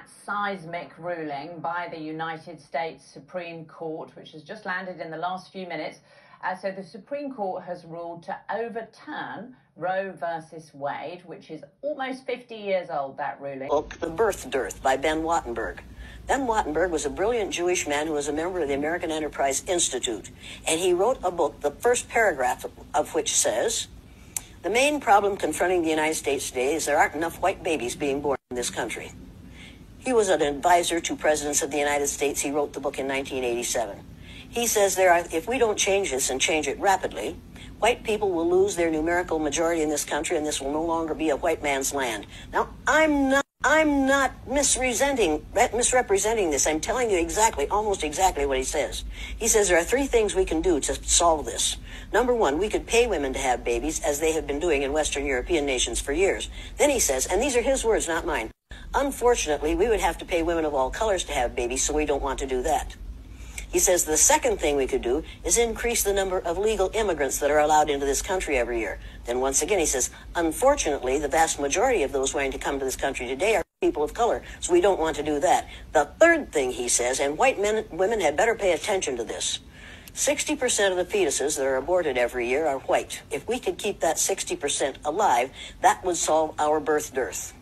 that seismic ruling by the United States Supreme Court, which has just landed in the last few minutes. So the Supreme Court has ruled to overturn Roe versus Wade, which is almost 50 years old, that ruling. Book, The Birth Dearth by Ben Wattenberg. Ben Wattenberg was a brilliant Jewish man who was a member of the American Enterprise Institute. And he wrote a book, the first paragraph of which says, "The main problem confronting the United States today is there aren't enough white babies being born in this country." He was an advisor to presidents of the United States. He wrote the book in 1987. He says if we don't change this and change it rapidly, white people will lose their numerical majority in this country, and this will no longer be a white man's land. Now, I'm not misrepresenting this. I'm telling you almost exactly what he says. He says there are three things we can do to solve this. Number one, we could pay women to have babies, as they have been doing in Western European nations for years. Then he says, and these are his words, not mine, "Unfortunately, we would have to pay women of all colors to have babies, so we don't want to do that." He says the second thing we could do is increase the number of legal immigrants that are allowed into this country every year. Then once again, he says, unfortunately, the vast majority of those wanting to come to this country today are people of color, so we don't want to do that. The third thing he says, and white women had better pay attention to this, 60% of the fetuses that are aborted every year are white. If we could keep that 60% alive, that would solve our birth dearth.